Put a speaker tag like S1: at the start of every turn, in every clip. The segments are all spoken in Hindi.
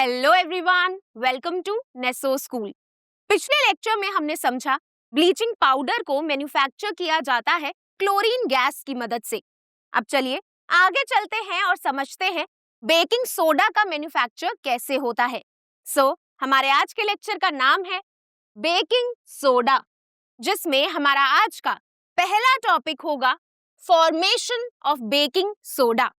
S1: Hello everyone, welcome to Neso school. पिछले लेक्चर में हमने समझा ब्लीचिंग पाउडर को मैन्युफैक्चर किया जाता है क्लोरीन गैस की मदद से। अब चलिए आगे चलते हैं और समझते हैं बेकिंग सोडा का मैन्युफैक्चर कैसे होता है। हमारे आज के लेक्चर का नाम है बेकिंग सोडा, जिसमें हमारा आज का पहला टॉपिक होगा फॉर्मेशन ऑफ बेकिंग सोडा।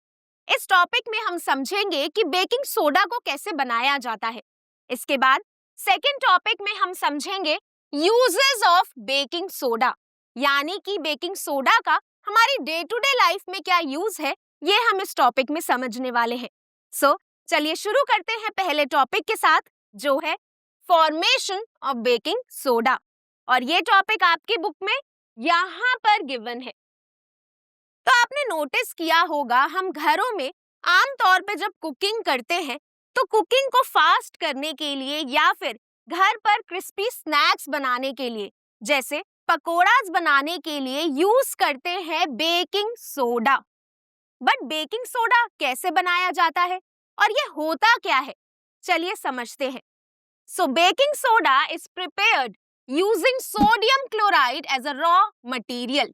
S1: इस टॉपिक में हम समझेंगे कि बेकिंग सोडा को कैसे बनाया जाता है। इसके बाद सेकंड टॉपिक में हम समझेंगे यूजेस ऑफ बेकिंग सोडा, यानी कि बेकिंग सोडा का हमारी डे टू डे लाइफ में क्या यूज है, ये हम इस टॉपिक में समझने वाले हैं। चलिए शुरू करते हैं पहले टॉपिक के साथ, जो है फॉर्मेशन ऑफ बेकिंग सोडा। और ये टॉपिक आपकी बुक में यहाँ पर गिवन है। तो आपने नोटिस किया होगा, हम घरों में आमतौर पे जब कुकिंग करते हैं तो कुकिंग को फास्ट करने के लिए या फिर घर पर क्रिस्पी स्नैक्स बनाने के लिए, जैसे पकोड़ास बनाने के लिए यूज करते हैं baking soda. But baking soda कैसे बनाया जाता है और ये होता क्या है, चलिए समझते हैं। Baking soda is prepared using sodium chloride as a raw material.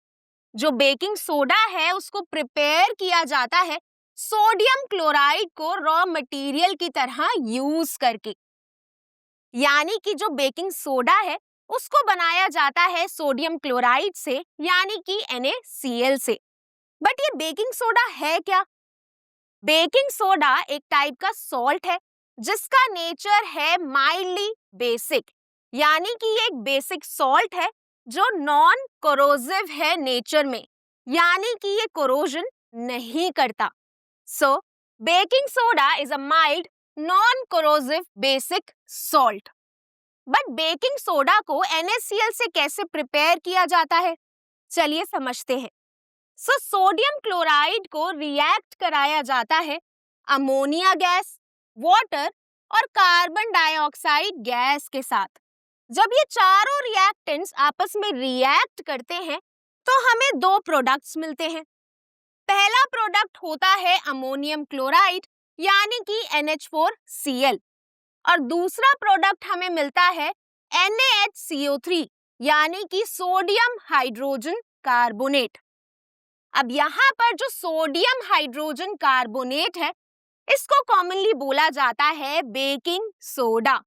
S1: जो बेकिंग सोडा है उसको प्रिपेयर किया जाता है सोडियम क्लोराइड को रॉ मटेरियल की तरह यूज करके, यानी कि जो बेकिंग सोडा है उसको बनाया जाता है सोडियम क्लोराइड से, यानी कि NaCl से। बट ये बेकिंग सोडा है क्या? बेकिंग सोडा एक टाइप का सॉल्ट है जिसका नेचर है माइल्डली बेसिक, यानी कि ये एक बेसिक सॉल्ट है जो नॉन कोरोसिव है नेचर में, यानी कि ये कोरोजन नहीं करता। Baking soda is a mild non corrosive basic salt. But baking soda को NaCl से कैसे प्रिपेयर किया जाता है, चलिए समझते हैं। सोडियम क्लोराइड को रिएक्ट कराया जाता है अमोनिया गैस, वाटर और कार्बन डाइऑक्साइड गैस के साथ। जब ये चारों रिएक्टेंट्स आपस में रिएक्ट करते हैं तो हमें दो प्रोडक्ट्स मिलते हैं। पहला प्रोडक्ट होता है अमोनियम क्लोराइड, यानी कि NH4Cl, और दूसरा प्रोडक्ट हमें मिलता है NaHCO3, यानी कि सोडियम हाइड्रोजन कार्बोनेट। अब यहाँ पर जो सोडियम हाइड्रोजन कार्बोनेट है इसको कॉमनली बोला जाता है बेकिंग सोडा।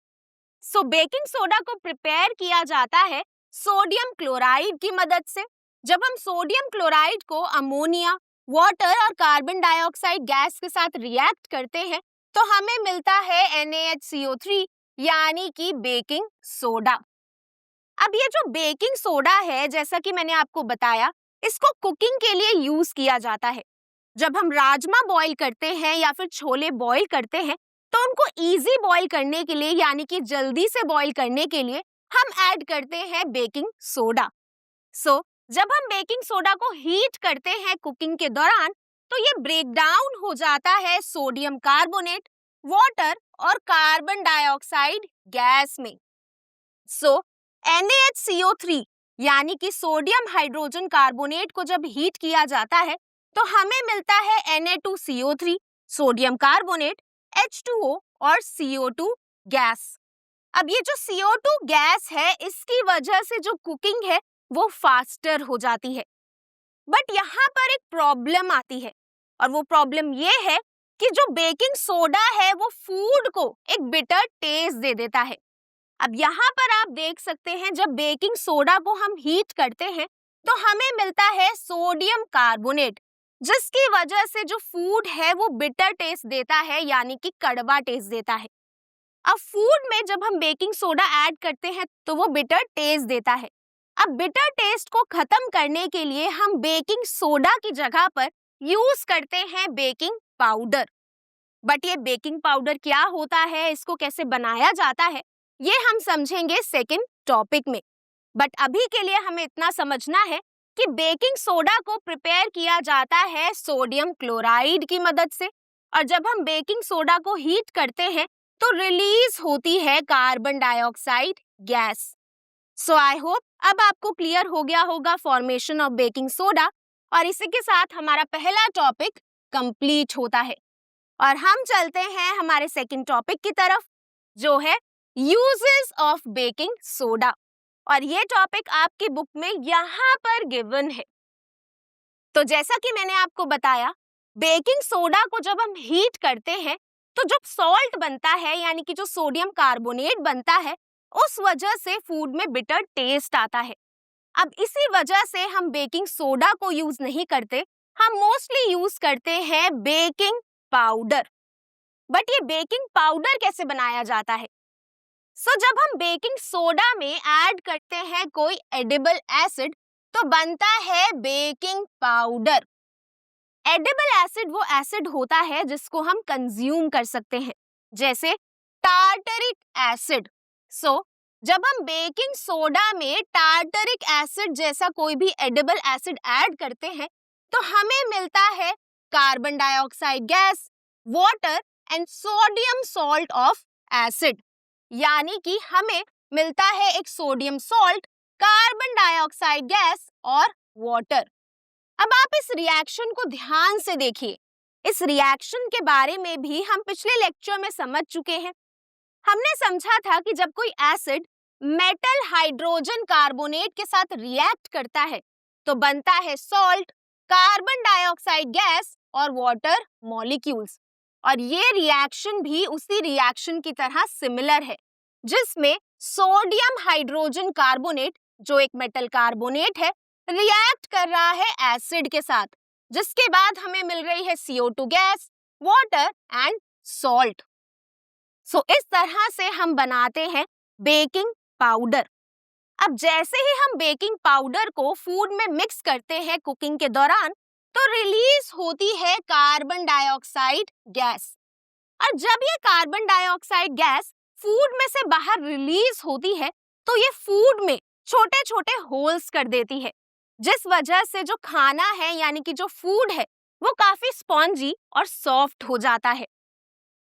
S1: बेकिंग सोडा को प्रिपेयर किया जाता है सोडियम क्लोराइड की मदद से। जब हम सोडियम क्लोराइड को अमोनिया, वाटर और कार्बन डाइऑक्साइड गैस के साथ रिएक्ट करते हैं तो हमें मिलता है NaHCO3, यानी कि बेकिंग सोडा। अब ये जो बेकिंग सोडा है, जैसा कि मैंने आपको बताया, इसको कुकिंग के लिए यूज किया जाता है। जब हम राजमा बॉईल करते हैं या फिर छोले बॉईल करते हैं तो उनको इजी बॉईल करने के लिए, यानी कि जल्दी से बॉईल करने के लिए हम ऐड करते हैं बेकिंग सोडा। जब हम बेकिंग सोडा को हीट करते हैं कुकिंग के दौरान तो ये ब्रेक डाउन हो जाता है सोडियम कार्बोनेट, वाटर और कार्बन डाइऑक्साइड गैस में। NaHCO3 यानी कि सोडियम हाइड्रोजन कार्बोनेट को जब हीट किया जाता है तो हमें मिलता है Na2CO3, सोडियम कार्बोनेट, H2O और CO2 गैस। अब ये जो CO2 गैस है इसकी वजह से जो कुकिंग है वो फास्टर हो जाती है। बट यहाँ पर एक प्रॉब्लम आती है, और वो प्रॉब्लम ये है कि जो बेकिंग सोडा है वो फूड को एक बिटर टेस्ट दे देता है। अब यहाँ पर आप देख सकते हैं, जब बेकिंग सोडा को हम हीट करते हैं तो हमें मिलता है सोडियम कार्बोनेट, जिसकी वजह से जो फूड है वो बिटर टेस्ट देता है, यानी कि कड़वा टेस्ट देता है। अब फूड में जब हम बेकिंग सोडा ऐड करते हैं तो वो बिटर टेस्ट देता है। अब बिटर टेस्ट को खत्म करने के लिए हम बेकिंग सोडा की जगह पर यूज करते हैं बेकिंग पाउडर। बट ये बेकिंग पाउडर क्या होता है, इसको कैसे बनाया जाता है, ये हम समझेंगे सेकंड टॉपिक में। बट अभी के लिए हमें इतना समझना है कि बेकिंग सोडा को प्रिपेयर किया जाता है सोडियम क्लोराइड की मदद से, और जब हम बेकिंग सोडा को हीट करते हैं तो रिलीज होती है carbon dioxide gas. I hope अब आपको क्लियर हो गया होगा फॉर्मेशन ऑफ बेकिंग सोडा, और इसी के साथ हमारा पहला टॉपिक कंप्लीट होता है। और हम चलते हैं हमारे सेकंड टॉपिक की तरफ, जो है यूजेस ऑफ बेकिंग सोडा। और ये टॉपिक आपकी बुक में यहाँ पर गिवन है। तो जैसा कि मैंने आपको बताया, बेकिंग सोडा को जब हम हीट करते हैं तो जो सॉल्ट बनता है यानी कि जो सोडियम कार्बोनेट बनता है, उस वजह से फूड में बिटर टेस्ट आता है। अब इसी वजह से हम बेकिंग सोडा को यूज नहीं करते, हम मोस्टली यूज करते हैं बेकिंग पाउडर। बट ये बेकिंग पाउडर कैसे बनाया जाता है? जब हम बेकिंग सोडा में ऐड करते हैं कोई एडिबल एसिड, तो बनता है बेकिंग पाउडर। एडिबल एसिड वो एसिड होता है जिसको हम कंज्यूम कर सकते हैं, जैसे टार्टरिक एसिड। जब हम बेकिंग सोडा में टार्टरिक एसिड जैसा कोई भी एडिबल एसिड ऐड करते हैं, तो हमें मिलता है carbon dioxide gas, water and sodium salt of acid. यानी कि हमें मिलता है एक sodium salt, carbon dioxide gas और वाटर। अब आप इस रिएक्शन को ध्यान से देखिए। इस रिएक्शन के बारे में भी हम पिछले लेक्चर में समझ चुके हैं। हमने समझा था कि जब कोई एसिड मेटल हाइड्रोजन कार्बोनेट के साथ रिएक्ट करता है तो बनता है सॉल्ट, कार्बन डाइऑक्साइड गैस और वाटर मॉलिक्यूल्स। और ये रिएक्शन भी उसी रिएक्शन की तरह सिमिलर है, जिसमें सोडियम हाइड्रोजन कार्बोनेट, जो एक मेटल कार्बोनेट है, रिएक्ट कर रहा है एसिड के साथ, जिसके बाद हमें मिल रही है CO2 gas, water and salt. इस तरह से हम बनाते हैं बेकिंग पाउडर। अब जैसे ही हम बेकिंग पाउडर को फूड में मिक्स करते हैं कुकिंग के दौरान, तो रिलीज होती है कार्बन डाइऑक्साइड गैस। और जब ये कार्बन डाइऑक्साइड गैस फूड में से बाहर रिलीज होती है, तो ये फूड में छोटे छोटे होल्स कर देती है, जिस वजह से जो खाना है यानी कि जो फूड है वो काफी स्पॉन्जी और सॉफ्ट हो जाता है।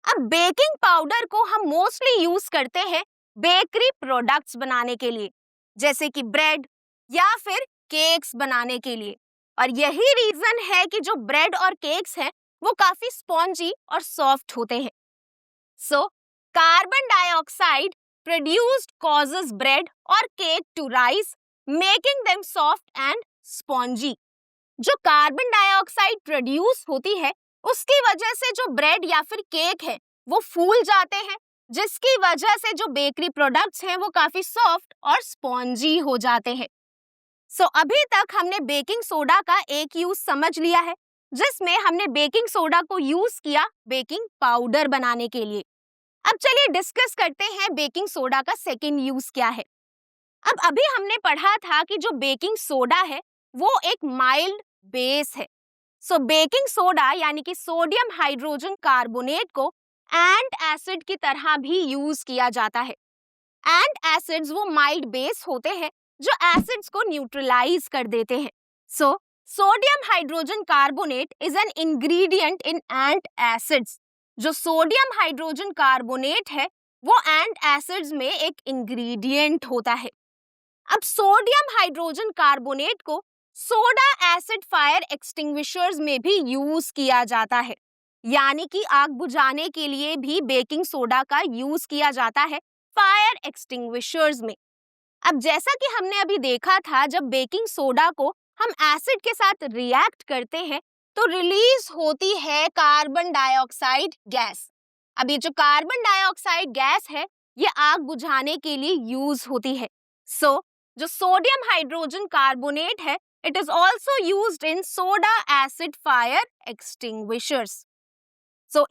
S1: अब बेकिंग पाउडर को हम मोस्टली यूज करते हैं बेकरी प्रोडक्ट्स बनाने के लिए, जैसे कि ब्रेड या फिर केक्स बनाने के लिए। और यही रीजन है कि जो ब्रेड और केक्स हैं वो काफी स्पॉन्जी और सॉफ्ट होते हैं। Carbon dioxide produced causes bread और cake to rise, making them soft and spongy. जो कार्बन डाइऑक्साइड प्रोड्यूस होती है, उसकी वजह से जो ब्रेड या फिर केक है वो फूल जाते हैं, जिसकी वजह से जो बेकरी प्रोडक्ट्स हैं वो काफी सॉफ्ट और स्पॉन्जी हो जाते हैं। अभी तक हमने बेकिंग सोडा का एक यूज समझ लिया है, जिसमें हमने बेकिंग सोडा को यूज किया बेकिंग पाउडर बनाने के लिए। अब चलिए डिस्कस करते हैं बेकिंग सोडा का सेकंड यूज क्या है। अब अभी हमने पढ़ा था कि जो बेकिंग सोडा है वो एक माइल्ड बेस है। बेकिंग सोडा यानी कि सोडियम हाइड्रोजन कार्बोनेट को एंट एसिड की तरह भी यूज किया जाता है। एंट एसिड्स वो माइल्ड बेस होते हैं जो एसिड्स को न्यूट्रलाइज कर देते हैं। Sodium hydrogen carbonate is an ingredient in ant acids. जो सोडियम हाइड्रोजन कार्बोनेट है वो एंट एसिड्स में एक इंग्रेडिएंट होता है। अब सोडियम हाइड्रोजन कार्बोनेट को सोडा एसिड फायर एक्सटिंग्विशर्स में भी यूज किया जाता है, यानी कि आग बुझाने के लिए भी बेकिंग सोडा का यूज किया जाता है फायर एक्सटिंग्विशर्स में। अब जैसा कि हमने अभी देखा था, जब बेकिंग सोडा को हम एसिड के साथ रिएक्ट करते हैं तो रिलीज होती है कार्बन डाइऑक्साइड गैस। अब ये जो कार्बन डाइऑक्साइड गैस है ये आग बुझाने के लिए यूज होती है। जो सोडियम हाइड्रोजन कार्बोनेट है, it is also used in soda acid fire extinguishers.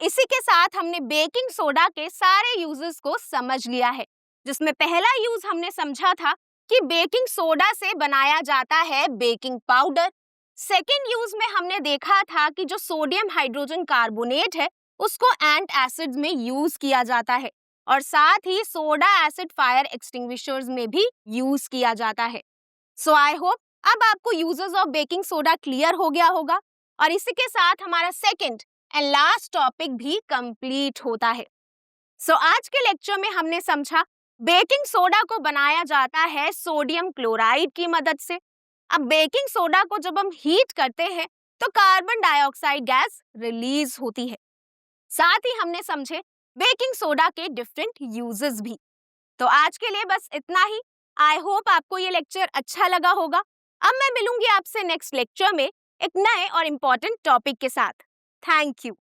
S1: इसी के साथ हमने बेकिंग सोडा के सारे यूजेस को समझ लिया है, जिसमें पहला यूज हमने समझा था कि बेकिंग सोडा से बनाया जाता है बेकिंग पाउडर। सेकेंड यूज में हमने देखा था कि जो सोडियम हाइड्रोजन कार्बोनेट है उसको एंट एसिड्स में यूज किया जाता है, और साथ ही सोडा एसिड फायर एक्सटिंग्विशर्स में भी यूज किया जाता है। आई होप अब आपको uses of baking soda clear हो गया होगा, और इसी के साथ हमारा सेकंड एंड लास्ट टॉपिक भी कंप्लीट होता है। आज के लेक्चर में हमने समझा बेकिंग सोडा को बनाया जाता है सोडियम क्लोराइड की मदद से। अब बेकिंग सोडा को जब हम हीट करते हैं तो कार्बन डाइऑक्साइड गैस रिलीज होती है। साथ ही हमने समझे बेकिंग सोडा के डिफरेंट यूजेस भी। तो आज के लिए बस इतना ही। आई होप आपको ये लेक्चर अच्छा लगा होगा। अब मैं मिलूंगी आपसे नेक्स्ट लेक्चर में एक नए और इम्पोर्टेंट टॉपिक के साथ। Thank you.